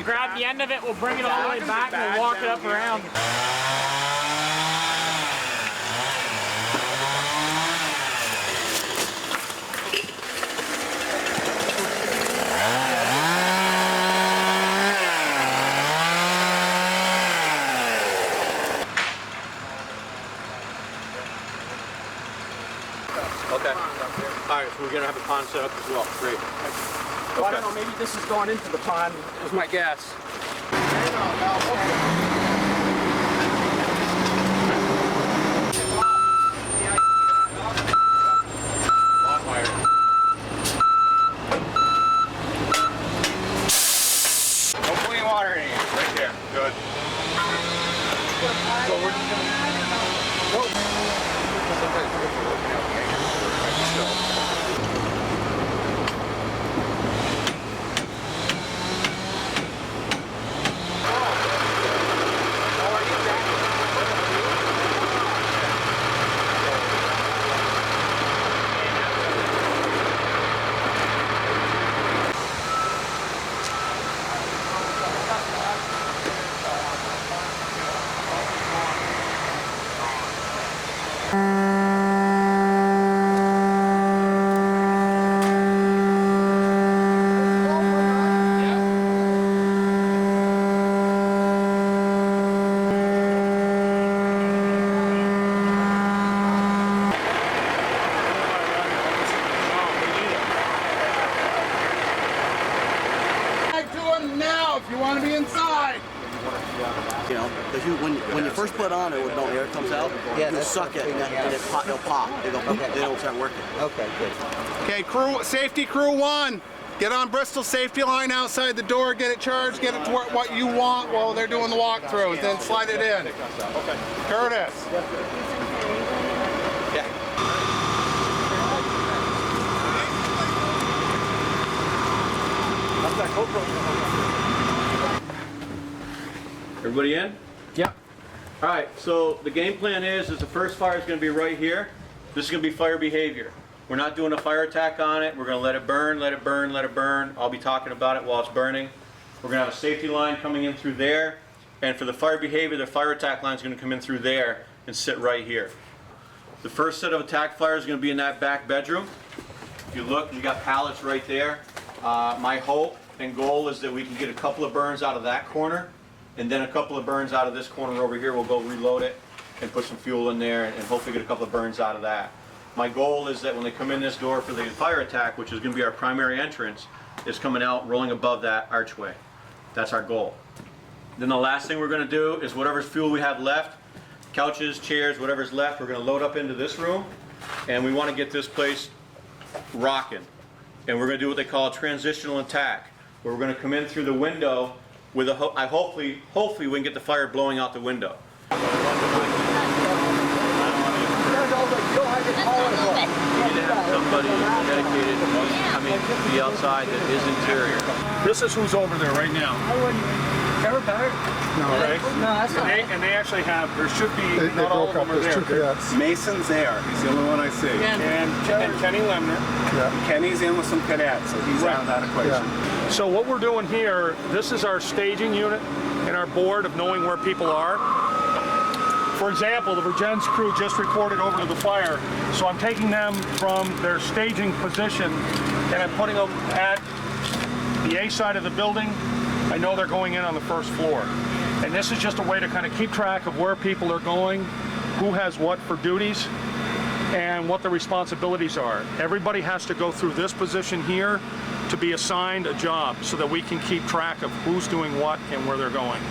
grab the end of it, we'll bring it all the way back, and we'll walk it up around. Okay. Alright, so we're going to have a pond set up as well. Great. Well, I don't know, maybe this is going into the pond, is my guess. No clean water in here. Right there. Good. So we're just going to... You know, because when you first put it on, no air comes out. Yeah, you suck it, and it'll pop. It'll start working. Okay, good. Okay, safety crew 1. Get on Bristol safety line outside the door. Get it charged. Get it to what you want while they're doing the walkthrough. Then slide it in. Okay. Curtis. Yeah. That's that GoPro. Everybody in? Yeah. All right, so the game plan is the first fire is going to be right here. This is going to be fire behavior. We're not doing a fire attack on it. We're going to let it burn, let it burn, let it burn. I'll be talking about it while it's burning. We're going to have a safety line coming in through there. And for the fire behavior, the fire attack line is going to come in through there and sit right here. The first set of attack fire is going to be in that back bedroom. If you look, you got pallets right there. My hope and goal is that we can get a couple of burns out of that corner. And then a couple of burns out of this corner over here. We'll go reload it and put some fuel in there and hopefully get a couple of burns out of that. My goal is that when they come in this door for the fire attack, which is going to be our primary entrance, is coming out rolling above that archway. That's our goal. Then the last thing we're going to do is whatever's fuel we have left, couches, chairs, whatever's left, we're going to load up into this room, and we want to get this place rocking. And we're going to do what they call a transitional attack, where we're going to come in through the window with a hopefully we can get the fire blowing out the window. We need to have somebody dedicated to come in to the outside that is interior. This is who's over there right now. Ever better? No, right? No, that's not. And they actually have, there should be, not all of them are there. Mason's there, he's the only one I see. And Kenny Lemner. Yeah. Kenny's in with some cadets, so he's out of that equation. Yeah. So what we're doing here, this is our staging unit and our board of knowing where people are. For example, the Virgins crew just reported over to the fire, so I'm taking them from their staging position and I'm putting them at the A side of the building. I know they're going in on the first floor. And this is just a way to kind of keep track of where people are going, who has what for duties, and what the responsibilities are. Everybody has to go through this position here to be assigned a job so that we can keep track of who's doing what and where they're going.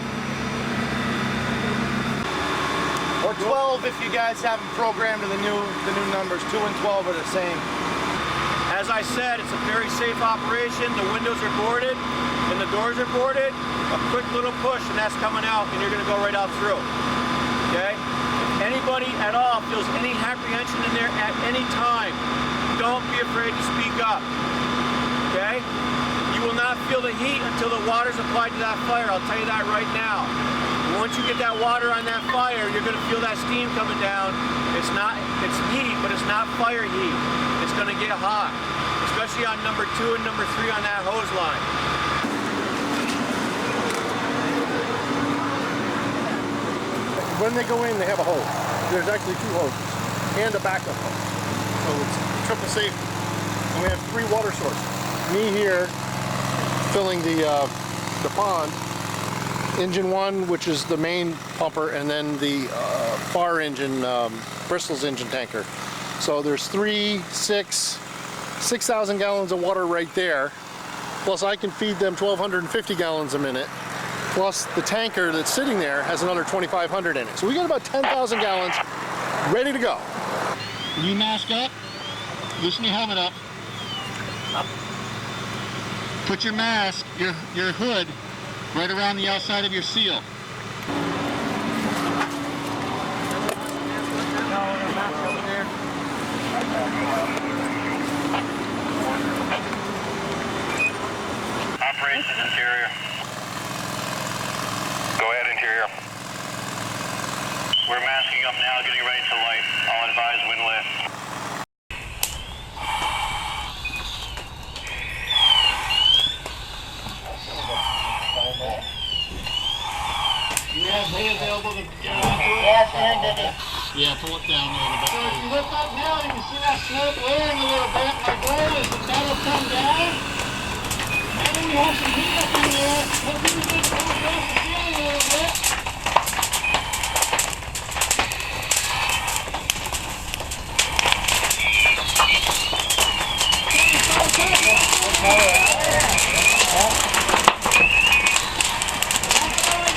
Or 12 if you guys haven't programmed to the new numbers. 2 and 12 are the same. As I said, it's a very safe operation. The windows are boarded and the doors are boarded. A quick little push and that's coming out and you're going to go right out through. Okay? If anybody at all feels any apprehension in there at any time, don't be afraid to speak up. Okay? You will not feel the heat until the water's applied to that fire. I'll tell you that right now. Once you get that water on that fire, you're going to feel that steam coming down. It's heat, but it's not fire heat. It's going to get hot, especially on number 2 and number 3 on that hose line. when they go in, they have a hose. There's actually 2 hoses and a backup hose. So it's triple safety. And we have 3 water sources. Me here filling the pond. Engine 1, which is the main pumper, and then the far engine, Bristol's engine tanker. So there's 6,000 gallons of water right there. Plus I can feed them 1,250 gallons a minute. Plus the tanker that's sitting there has another 2,500 in it. So we got about 10,000 gallons ready to go. When you mask up, loosen your helmet up. Put your mask, your hood, right around the outside of your seal. Operations interior. Go ahead, interior. We're masking up now, getting ready to light. I'll advise when lit. You have hay available to get onto it? Yes, and Yeah, pull it down there a little bit. So if you lift up now, you can see that smoke layering a little bit. My goal is that that'll come down. And then we have some heat up in there. Hopefully we get it across the ceiling a little bit.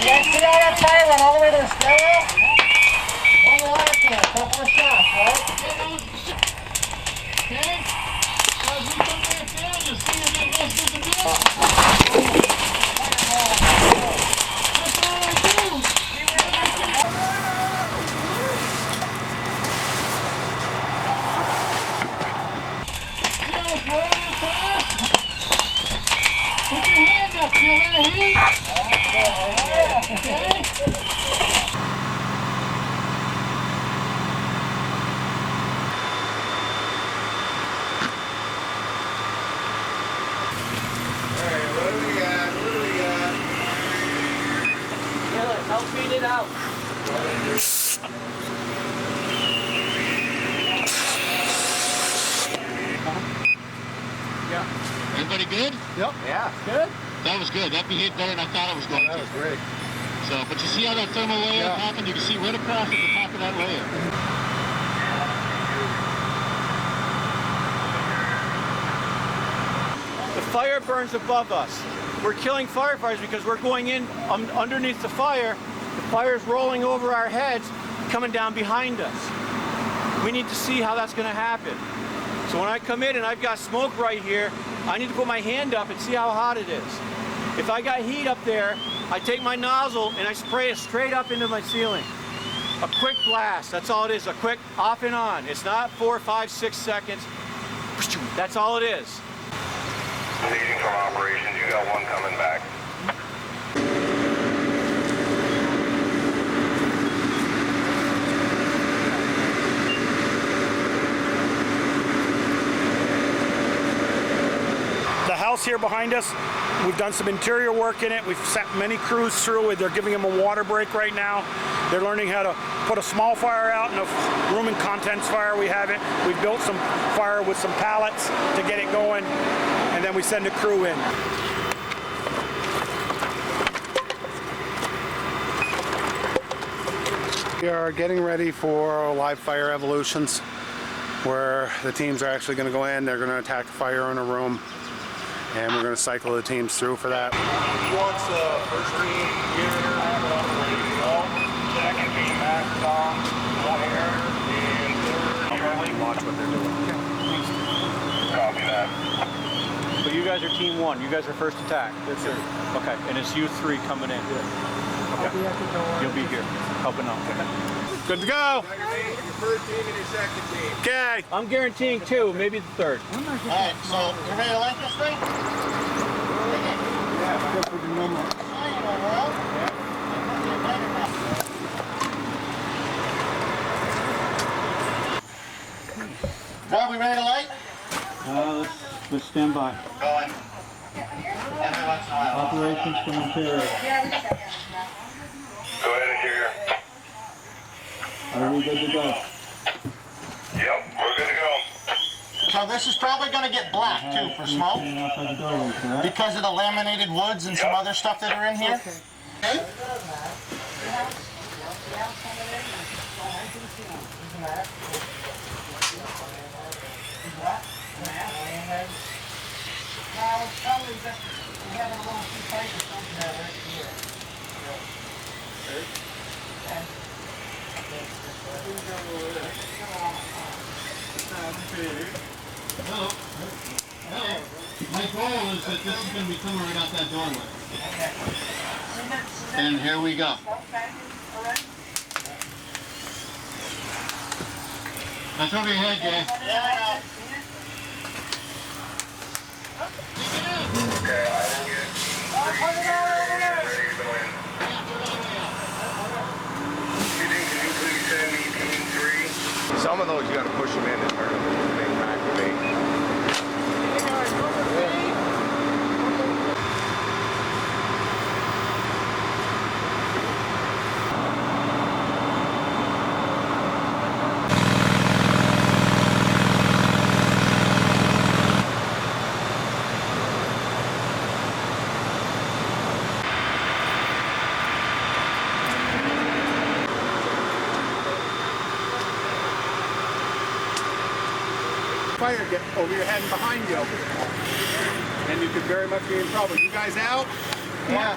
Yeah, see how that fire went all the way to the stairwell? One water can, a couple of shots, right? Okay? So as we come back down, you'll see you get most of the building. That's all I do. See how it's rolling across? Put your hand up, feel that heat? Okay? Help feed it out. Everybody good? Yep. Yeah. Good. That was good. That behaved better than I thought it was going to. That was great. So, but you see how that thermal layer happened? You can see right across at the top of that layer. The fire burns above us. We're killing firefighters because we're going in underneath the fire. The fire's rolling over our heads, coming down behind us. We need to see how that's going to happen. So when I come in and I've got smoke right here, I need to put my hand up and see how hot it is. If I got heat up there, I take my nozzle and I spray it straight up into my ceiling. A quick blast, that's all it is, a quick off and on. It's not 4, 5, 6 seconds. That's all it is. Leading from operations, you got one coming back. The house here behind us, we've done some interior work in it. We've sent many crews through it. They're giving them a water break right now. They're learning how to put a small fire out and a room and contents fire. We have it. We built some fire with some pallets to get it going, and then we send a crew in. We are getting ready for live fire evolutions, where the teams are actually going to go in, they're going to attack a fire in a room, and we're going to cycle the teams through for that. He wants first team here, second team mask on, fire, and third. Watch what they're doing. Copy that. But you guys are team 1. You guys are first attack. Yes, sir. Okay, and it's you 3 coming in. Okay. You'll be here helping out. Okay. Good to go. Your first team and your second team. Okay. I'm guaranteeing 2, maybe the 3rd. Alright, so you ready to light this thing? Rob, we ready to light? Let's stand by. Going. Every once in a while. Operations from interior. Go ahead, interior. Are we good to go? Yep, we're good to go. So this is probably going to get black too for smoke because of the laminated woods and some other stuff that are in here. Okay. My goal is that this is going to be coming right out that doorway. And here we go. That's over your head, Jay. Okay, I will get 3 here and ready to go in. Can you please send me team 3? Some of those you got to push them in and turn them to make them activate. Fire get over your head and behind you. And you could very much be in trouble. You guys out? Yeah.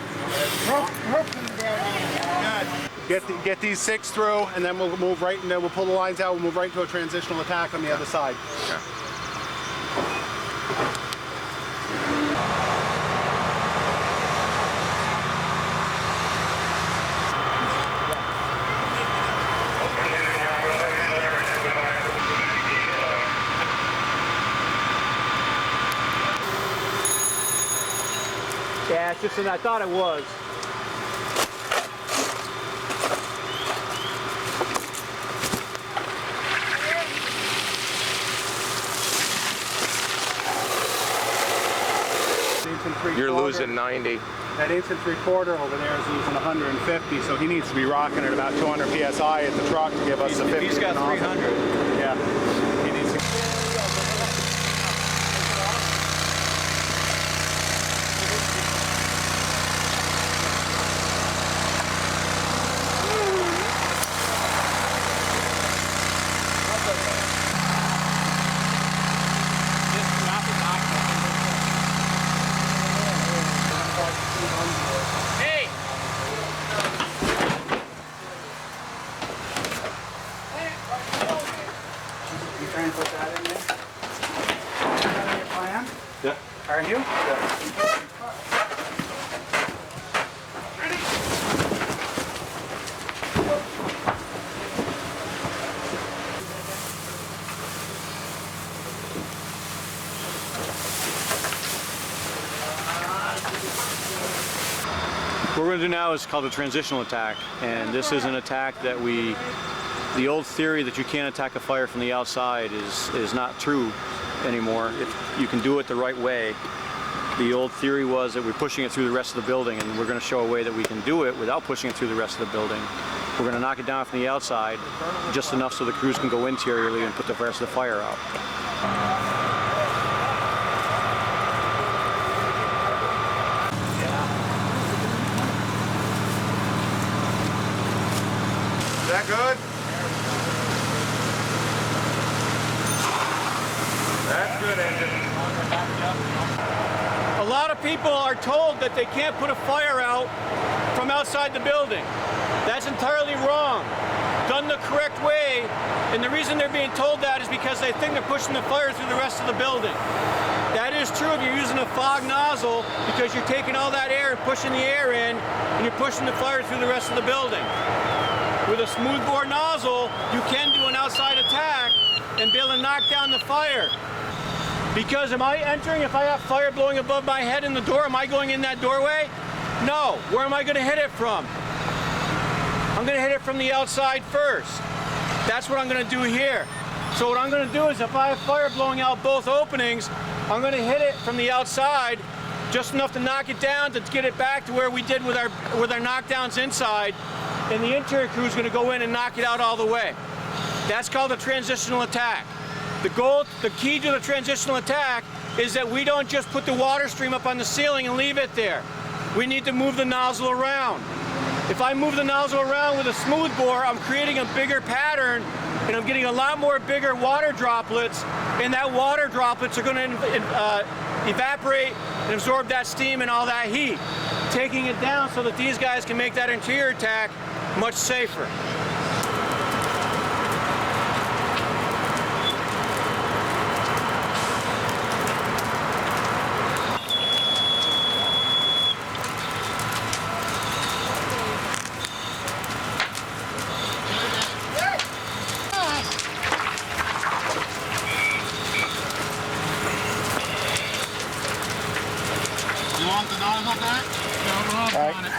Good. Get these 6 through, and then we'll move right, and then we'll pull the lines out. We'll move right to a transitional attack on the other side. Yeah. Yeah, it's just that I thought it was. You're losing 90. That 1 3/4 over there is losing 150, so he needs to be rocking at about 200 psi at the truck to give us the 50. He's got 300. Yeah. He needs to. Hey! You trying to put that in there? Is that your plan? Yeah. Are you? What we're going to do now is called a transitional attack, and this is an attack that the old theory that you can't attack a fire from the outside is not true anymore. If you can do it the right way. The old theory was that we're pushing it through the rest of the building, and we're going to show a way that we can do it without pushing it through the rest of the building. We're going to knock it down from the outside, just enough so the crews can go interiorly and put the rest of the fire out. Is that good? That's good, engine. A lot of people are told that they can't put a fire out from outside the building. That's entirely wrong. Done the correct way, and the reason they're being told that is because they think they're pushing the fire through the rest of the building. That is true if you're using a fog nozzle, because you're taking all that air and pushing the air in, and you're pushing the fire through the rest of the building. With a smoothbore nozzle, you can do an outside attack and be able to knock down the fire. Because am I entering, if I have fire blowing above my head in the door, am I going in that doorway? No. Where am I going to hit it from? I'm going to hit it from the outside first. That's what I'm going to do here. So what I'm going to do is if I have fire blowing out both openings, I'm going to hit it from the outside just enough to knock it down to get it back to where we did with our knockdowns inside. and the interior crew is going to go in and knock it out all the way. That's called a transitional attack. The key to the transitional attack is that we don't just put the water stream up on the ceiling and leave it there. We need to move the nozzle around. If I move the nozzle around with a smooth bore, I'm creating a bigger pattern, and I'm getting a lot more bigger water droplets, and that water droplets are going to evaporate and absorb that steam and all that heat, taking it down so that these guys can make that interior attack much safer. You want the nozzle back? No, Right. on it.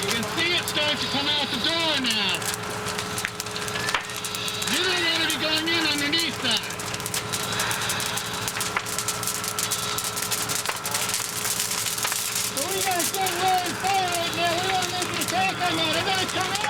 You can see it start to come out the door now. You're already going in underneath that. So we got to get really far right now. We want to make an attack on that. They're going to come out.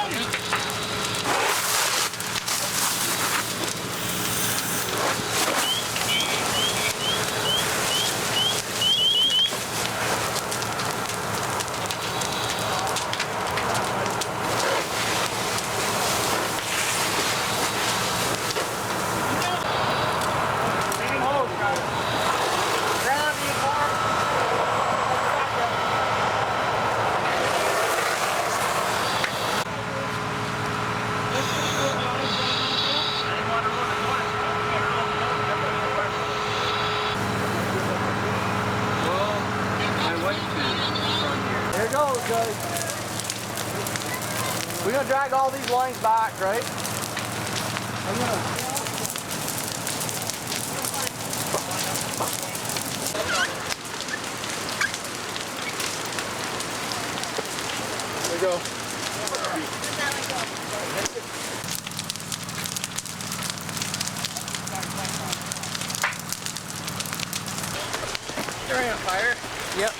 Here it goes, guys. We're gonna drag all these lines back, right? There you go. They're on fire. Yep.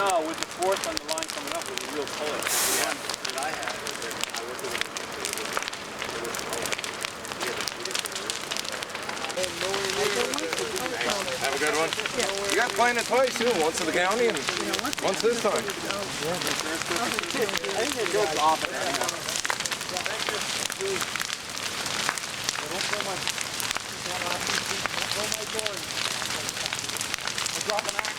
No, with the fourth on the line coming up was a real pull. The one that I had, I worked with Have a good one. You got playing it twice too. Once in the county and once this time. I think they go off it right now. Don't throw my door. I'm dropping out.